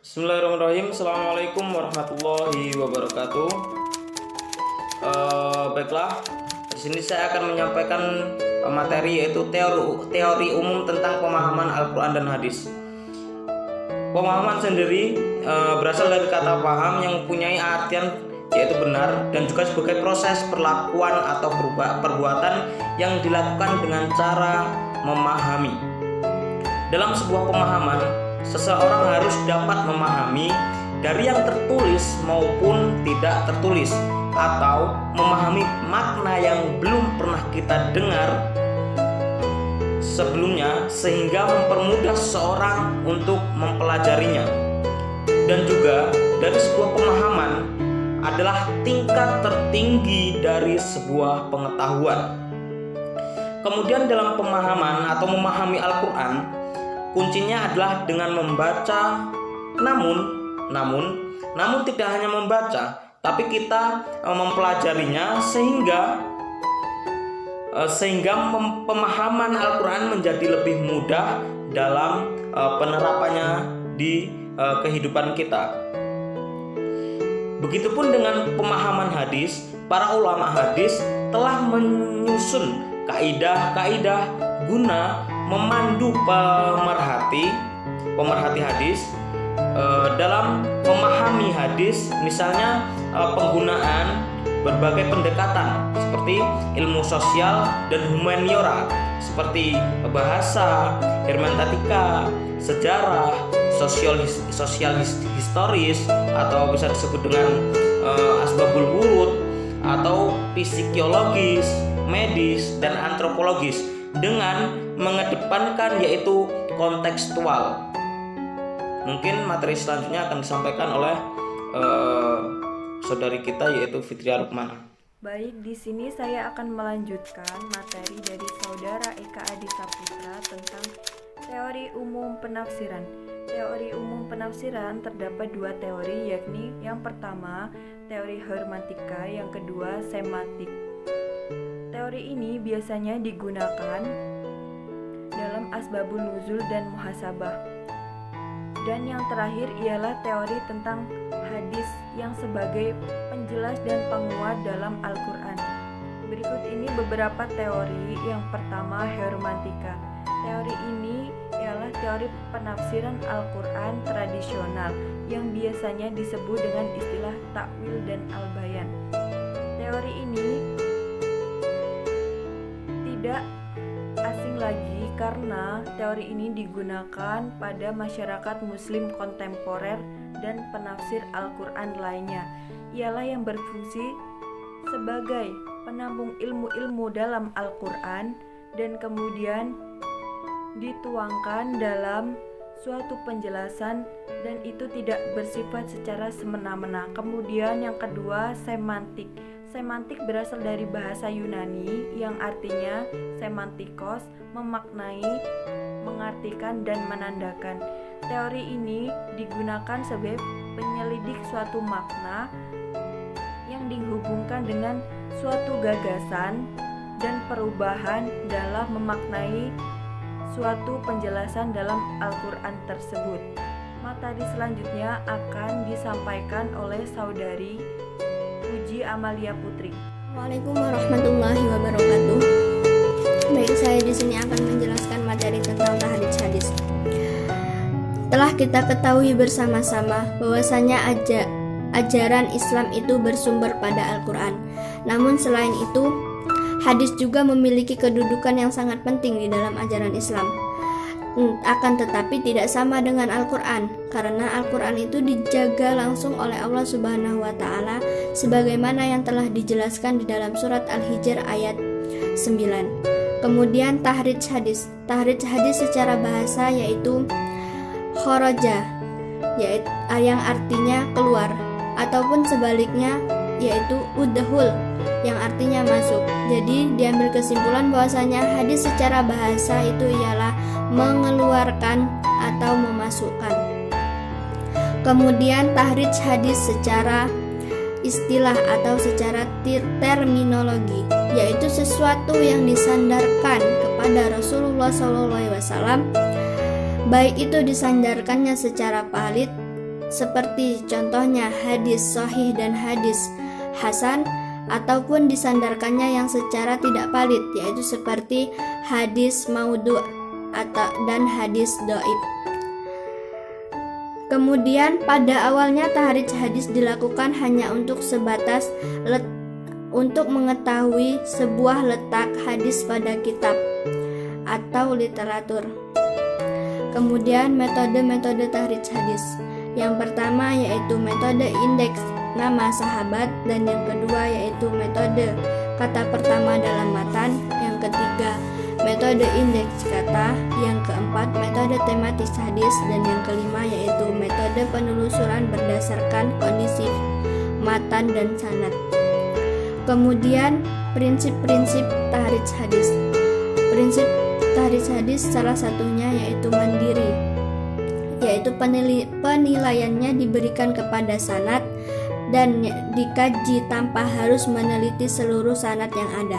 Bismillahirrahmanirrahim. Assalamualaikum warahmatullahi wabarakatuh. Baiklah, di sini saya akan menyampaikan materi yaitu teori umum tentang pemahaman Al-Quran dan Hadis. Pemahaman sendiri berasal dari kata paham yang mempunyai artian yaitu benar dan juga sebagai proses perlakuan atau perbuatan yang dilakukan dengan cara memahami. Dalam sebuah pemahaman, seseorang harus dapat memahami dari yang tertulis maupun tidak tertulis, atau memahami makna yang belum pernah kita dengar sebelumnya sehingga mempermudah seseorang untuk mempelajarinya. Dan juga dari sebuah pemahaman adalah tingkat tertinggi dari sebuah pengetahuan. Kemudian dalam pemahaman atau memahami Al-Quran, kuncinya adalah dengan membaca, namun tidak hanya membaca, tapi kita mempelajarinya sehingga pemahaman Al-Quran menjadi lebih mudah dalam penerapannya di kehidupan kita. Begitupun dengan pemahaman hadis, para ulama hadis telah menyusun kaidah-kaidah guna memandu pemerhati hadis dalam memahami hadis, misalnya penggunaan berbagai pendekatan seperti ilmu sosial dan humaniora seperti bahasa, hermeneutika, sejarah, sosial historis, atau bisa disebut dengan asbabul wurud, atau psikologis, medis, dan antropologis dengan mengedepankan yaitu kontekstual. Mungkin materi selanjutnya akan disampaikan oleh saudari kita yaitu Fitria Rukmana. Baik, di sini saya akan melanjutkan materi dari saudara Eka Adi Saputra tentang teori umum penafsiran. Teori umum penafsiran terdapat dua teori, yakni yang pertama teori hermeneutika, yang kedua semantik. Teori ini biasanya digunakan dalam asbabun nuzul dan muhasabah. Dan yang terakhir ialah teori tentang hadis yang sebagai penjelas dan penguat dalam Al-Quran. Berikut ini beberapa teori. Yang pertama, hermeneutika. Teori ini ialah teori penafsiran Al-Quran tradisional yang biasanya disebut dengan istilah takwil dan al-bayan. Teori ini tidak asing lagi karena teori ini digunakan pada masyarakat muslim kontemporer dan penafsir Al-Quran lainnya. Ialah yang berfungsi sebagai penambung ilmu-ilmu dalam Al-Quran dan kemudian dituangkan dalam suatu penjelasan, dan itu tidak bersifat secara semena-mena. Kemudian yang kedua, semantik. Semantik berasal dari bahasa Yunani yang artinya semantikos, memaknai, mengartikan, dan menandakan. Teori ini digunakan sebagai penyelidik suatu makna yang dihubungkan dengan suatu gagasan dan perubahan dalam memaknai suatu penjelasan dalam Al-Quran tersebut. Materi selanjutnya akan disampaikan oleh saudari Puji Amalia Putri. Assalamualaikum warahmatullahi wabarakatuh. Baik, saya di sini akan menjelaskan materi tentang tahrij hadis. Telah kita ketahui bersama-sama bahwasanya ajaran Islam itu bersumber pada Al-Quran. Namun selain itu, hadis juga memiliki kedudukan yang sangat penting di dalam ajaran Islam. Akan tetapi tidak sama dengan Al-Quran, karena Al-Quran itu dijaga langsung oleh Allah Subhanahu wa Ta'ala, sebagaimana yang telah dijelaskan di dalam surat Al-Hijr ayat 9. Kemudian tahrij hadis. Tahrij hadis secara bahasa yaitu kharaja, yaitu yang artinya keluar, ataupun sebaliknya yaitu udhul, yang artinya masuk. Jadi diambil kesimpulan bahwasanya hadis secara bahasa itu ialah mengeluarkan atau memasukkan. Kemudian tahrij hadis secara istilah atau secara terminologi, yaitu sesuatu yang disandarkan kepada Rasulullah SAW, baik itu disandarkannya secara valid seperti contohnya hadis sahih dan hadis hasan, ataupun disandarkannya yang secara tidak valid, yaitu seperti hadis maudhu dan hadis dhaif. Kemudian pada awalnya tahrij hadis dilakukan hanya untuk sebatas untuk mengetahui sebuah letak hadis pada kitab atau literatur. Kemudian metode-metode tahrij hadis. Yang pertama yaitu metode indeks nama sahabat, dan yang kedua yaitu metode kata pertama dalam matan, yang ketiga metode indeks kata, yang keempat metode tematis hadis, dan yang kelima yaitu metode penelusuran berdasarkan kondisi matan dan sanad. Kemudian prinsip-prinsip tahrij hadis. Prinsip tahrij hadis salah satunya yaitu mandiri, yaitu penilaiannya diberikan kepada sanad dan dikaji tanpa harus meneliti seluruh sanad yang ada.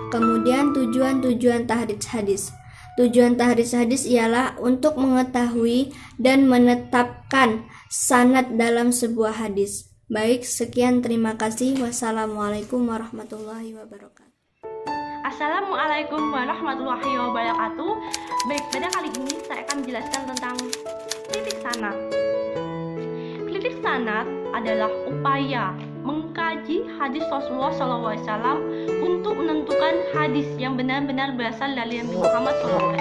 Kemudian tujuan tahrij hadis. Tujuan tahrij hadis ialah untuk mengetahui dan menetapkan sanad dalam sebuah hadis. Baik, sekian, terima kasih. Wassalamualaikum warahmatullahi wabarakatuh. Assalamualaikum warahmatullahi wabarakatuh. Baik, pada kali ini saya akan menjelaskan tentang kritik sanad. Kritik sanad adalah upaya mengkaji hadis Rasulullah SAW untuk menentukan hadis yang benar-benar berasal dari Nabi Muhammad SAW.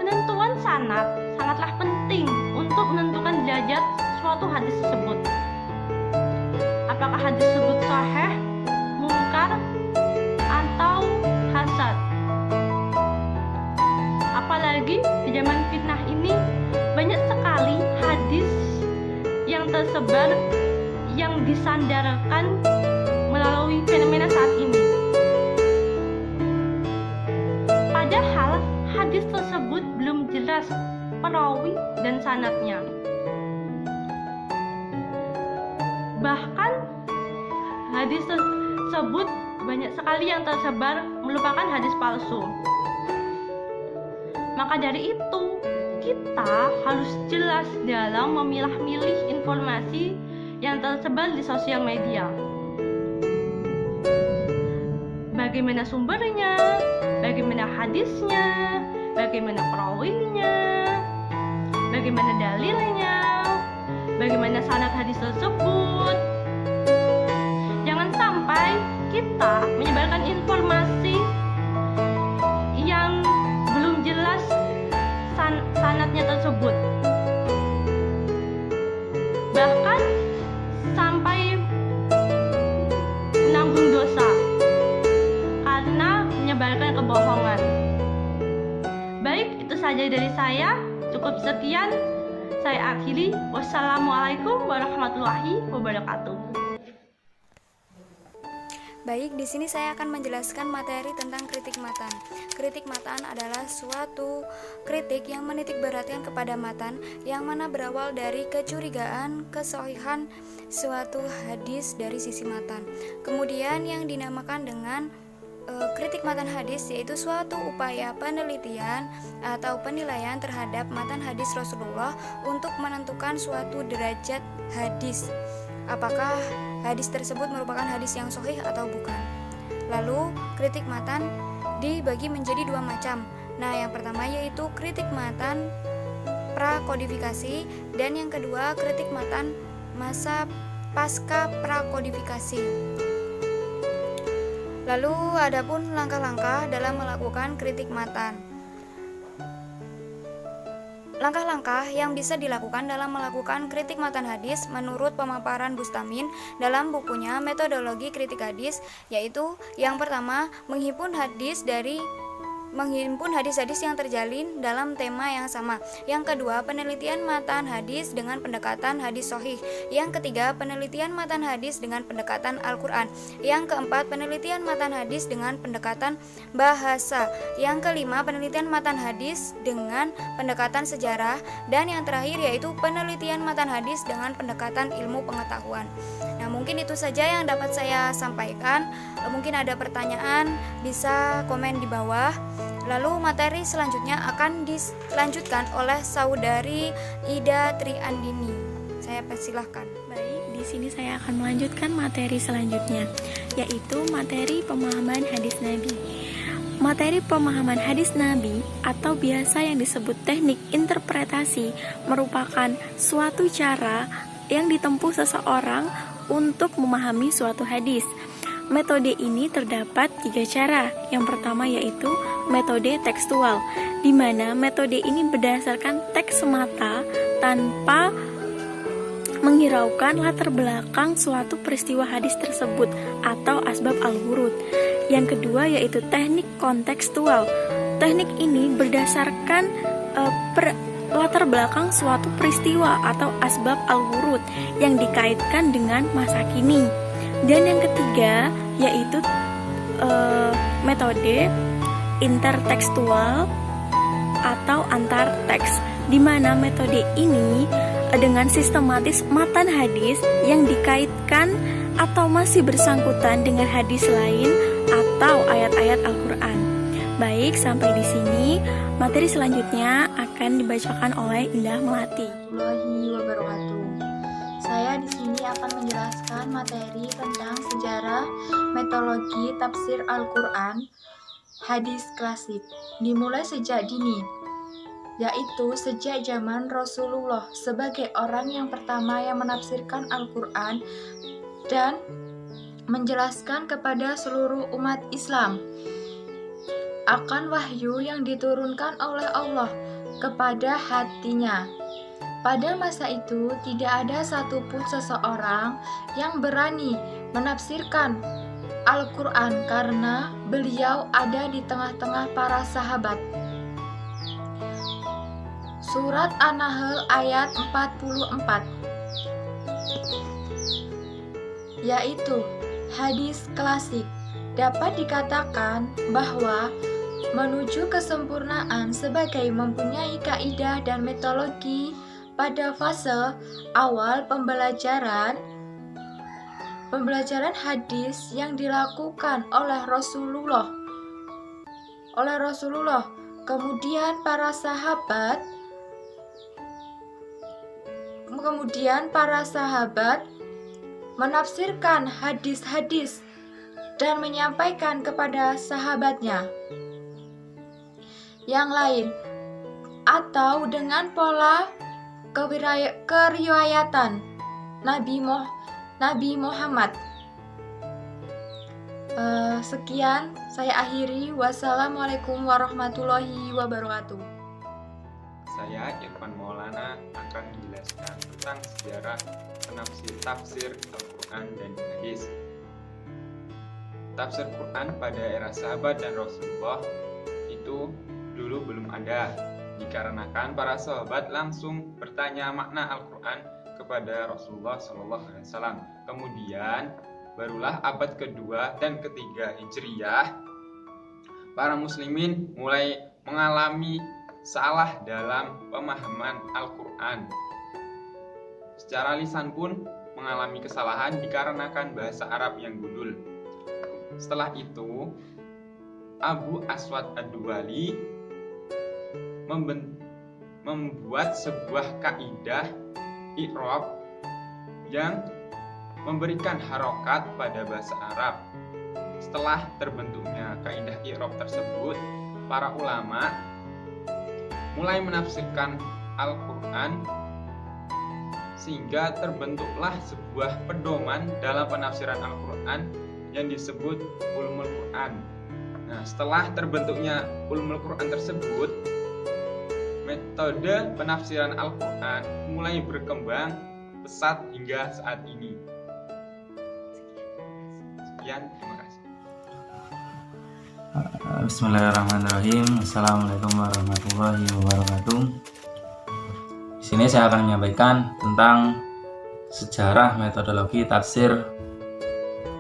Penentuan sanad sangatlah penting untuk menentukan derajat suatu hadis tersebut. Apakah hadis tersebut sahih, mungkar, atau hasan. Apalagi di zaman fitnah ini banyak sekali hadis yang tersebar yang disandarkan melalui fenomena saat ini. Padahal hadis tersebut belum jelas perawi dan sanadnya. Bahkan hadis tersebut banyak sekali yang tersebar merupakan hadis palsu. Maka dari itu, kita harus jelas dalam memilah-milih informasi yang tersebar di sosial media. Bagaimana sumbernya, bagaimana hadisnya, bagaimana perawinya, bagaimana dalilnya, bagaimana sanad hadis tersebut. Jangan sampai kita menyebarkan informasi yang belum jelas sanadnya tersebut, bahkan sampai menanggung dosa karena menyebarkan kebohongan. Baik, itu saja dari saya. Cukup sekian, saya akhiri. Wassalamualaikum warahmatullahi wabarakatuh. Baik, di sini saya akan menjelaskan materi tentang kritik matan. Kritik matan adalah suatu kritik yang menitik beratkan kepada matan, yang mana berawal dari kecurigaan kesahihan suatu hadis dari sisi matan. Kemudian yang dinamakan dengan kritik matan hadis, yaitu suatu upaya penelitian atau penilaian terhadap matan hadis Rasulullah untuk menentukan suatu derajat hadis. Apakah hadis tersebut merupakan hadis yang sahih atau bukan. Lalu kritik matan dibagi menjadi dua macam. Nah, yang pertama yaitu kritik matan prakodifikasi, dan yang kedua kritik matan masa pasca prakodifikasi. Lalu adapun langkah-langkah dalam melakukan kritik matan. Langkah-langkah yang bisa dilakukan dalam melakukan kritik matan hadis menurut pemaparan Bustamin dalam bukunya Metodologi Kritik Hadis, yaitu yang pertama menghimpun hadis-hadis yang terjalin dalam tema yang sama. Yang kedua, penelitian matan hadis dengan pendekatan hadis sahih. Yang ketiga, penelitian matan hadis dengan pendekatan Al-Quran. Yang keempat, penelitian matan hadis dengan pendekatan bahasa. Yang kelima, penelitian matan hadis dengan pendekatan sejarah. Dan yang terakhir yaitu penelitian matan hadis dengan pendekatan ilmu pengetahuan. Nah, mungkin itu saja yang dapat saya sampaikan. Mungkin ada pertanyaan, bisa komen di bawah. Lalu materi selanjutnya akan dilanjutkan oleh saudari Ida Triandini. Saya persilahkan. Baik, di sini saya akan melanjutkan materi selanjutnya, yaitu materi pemahaman hadis Nabi. Materi pemahaman hadis Nabi atau biasa yang disebut teknik interpretasi merupakan suatu cara yang ditempuh seseorang untuk memahami suatu hadis. Metode ini terdapat 3 cara. Yang pertama yaitu metode tekstual, di mana metode ini berdasarkan teks semata tanpa menghiraukan latar belakang suatu peristiwa hadis tersebut atau asbab al-wurud. Yang kedua yaitu teknik kontekstual. Teknik ini berdasarkan latar belakang suatu peristiwa atau asbab al-wurud yang dikaitkan dengan masa kini. Dan yang ketiga yaitu metode intertekstual atau antar teks, di mana metode ini dengan sistematis matan hadis yang dikaitkan atau masih bersangkutan dengan hadis lain atau ayat-ayat Al-Qur'an. Baik, sampai di sini materi selanjutnya akan dibacakan oleh Indah Melati. Warahmatullahi wabarakatuh. Saya di sini akan menjelaskan materi tentang sejarah metodologi tafsir Al-Qur'an hadis klasik, dimulai sejak dini, yaitu sejak zaman Rasulullah sebagai orang yang pertama yang menafsirkan Al-Qur'an dan menjelaskan kepada seluruh umat Islam akan wahyu yang diturunkan oleh Allah kepada hatinya. Pada masa itu tidak ada satupun seseorang yang berani menafsirkan Al-Quran karena beliau ada di tengah-tengah para sahabat. Surat An-Nahl ayat 44, yaitu hadis klasik. Dapat dikatakan bahwa menuju kesempurnaan sebagai mempunyai kaidah dan metodologi pada fase awal pembelajaran hadis yang dilakukan oleh Rasulullah. Kemudian para sahabat menafsirkan hadis-hadis dan menyampaikan kepada sahabatnya yang lain, atau dengan pola keriwayatan Nabi Muhammad. Sekian saya akhiri. Wassalamualaikum warahmatullahi wabarakatuh. Saya Irfan Maulana akan menjelaskan tentang sejarah penafsir tafsir Al-Quran dan hadis. Tafsir Quran pada era sahabat dan Rasulullah itu dulu belum ada, dikarenakan para sahabat langsung bertanya makna Al-Quran kepada Rasulullah SAW. Kemudian barulah abad kedua dan ketiga Hijriyah, para muslimin mulai mengalami salah dalam pemahaman Al-Quran. Secara lisan pun mengalami kesalahan dikarenakan bahasa Arab yang gundul. Setelah itu, Abu Aswad Ad-Duwali membuat sebuah kaidah i'rab yang memberikan harokat pada bahasa Arab. Setelah terbentuknya kaidah i'rab tersebut, para ulama mulai menafsirkan Al-Quran sehingga terbentuklah sebuah pedoman dalam penafsiran Al-Quran yang disebut Ulumul Quran. Nah, setelah terbentuknya Ulumul Quran tersebut, metode penafsiran Al-Quran mulai berkembang pesat hingga saat ini. Sekian, terima kasih. Bismillahirrahmanirrahim. Assalamualaikum warahmatullahi wabarakatuh. Di sini saya akan menyampaikan tentang sejarah metodologi tafsir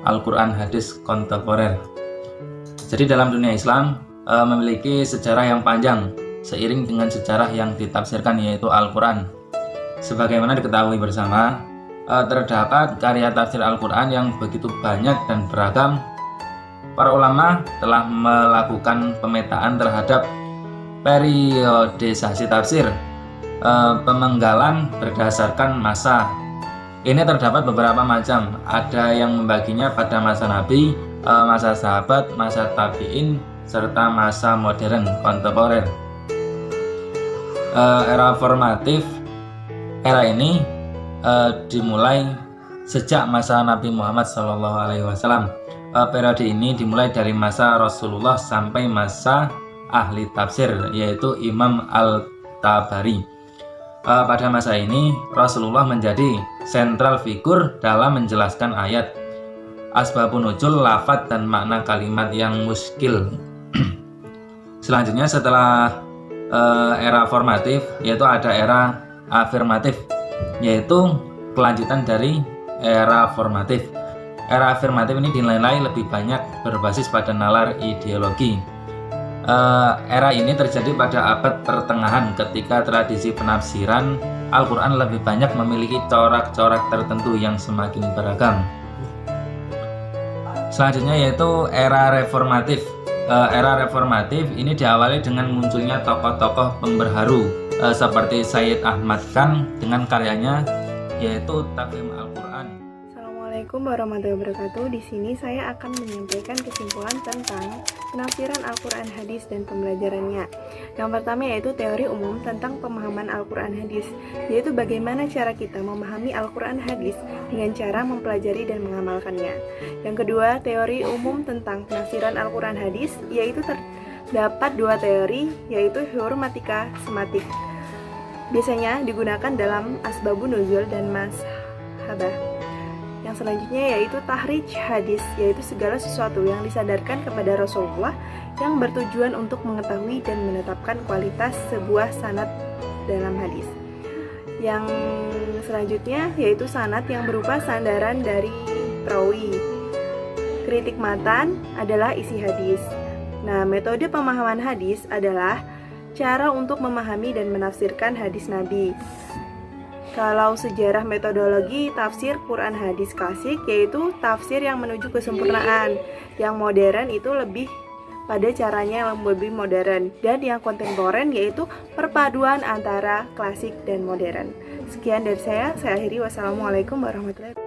Al-Quran hadis kontemporer. Jadi dalam dunia Islam memiliki sejarah yang panjang seiring dengan sejarah yang ditafsirkan, yaitu Al-Quran. Sebagaimana diketahui bersama, terdapat karya tafsir Al-Quran yang begitu banyak dan beragam para ulama telah melakukan pemetaan terhadap periodisasi tafsir, pemenggalan berdasarkan masa. Ini terdapat beberapa macam, ada yang membaginya pada masa Nabi, masa sahabat, masa tabi'in, serta masa modern kontemporer. Era formatif, era ini dimulai sejak masa Nabi Muhammad SAW. Periode ini dimulai dari masa Rasulullah sampai masa ahli tafsir, yaitu Imam Al-Tabari. Pada masa ini Rasulullah menjadi sentral figur dalam menjelaskan ayat, asbabun nuzul, lafadz dan makna kalimat yang muskil. Selanjutnya setelah era formatif, yaitu ada era afirmatif, yaitu kelanjutan dari era formatif. Era afirmatif ini dinilai lebih banyak berbasis pada nalar ideologi. Era ini terjadi pada abad pertengahan ketika tradisi penafsiran Al-Quran lebih banyak memiliki corak-corak tertentu yang semakin beragam. Selanjutnya yaitu era reformatif. Era reformatif ini diawali dengan munculnya tokoh-tokoh pemberharu seperti Sayyid Ahmad Khan dengan karyanya yaitu Tafhim Al-Quran. Assalamualaikum warahmatullahi wabarakatuh. Di sini saya akan menyampaikan kesimpulan tentang penafsiran Al-Quran hadis dan pembelajarannya. Yang pertama yaitu teori umum tentang pemahaman Al-Quran hadis, yaitu bagaimana cara kita memahami Al-Quran hadis dengan cara mempelajari dan mengamalkannya. Yang kedua, teori umum tentang penafsiran Al-Quran hadis, yaitu terdapat dua teori, yaitu hurmatika sematik. Biasanya digunakan dalam asbabun nuzul dan mashabah. Yang selanjutnya yaitu tahrij hadis, yaitu segala sesuatu yang disadarkan kepada Rasulullah yang bertujuan untuk mengetahui dan menetapkan kualitas sebuah sanad dalam hadis. Yang selanjutnya yaitu sanad yang berupa sandaran dari perawi. Kritik matan adalah isi hadis. Nah, metode pemahaman hadis adalah cara untuk memahami dan menafsirkan hadis Nabi. Kalau sejarah metodologi tafsir Quran hadis klasik yaitu tafsir yang menuju kesempurnaan. Yang modern itu lebih pada caranya yang lebih modern. Dan yang kontemporer yaitu perpaduan antara klasik dan modern. Sekian dari saya akhiri. Wassalamualaikum warahmatullahi wabarakatuh.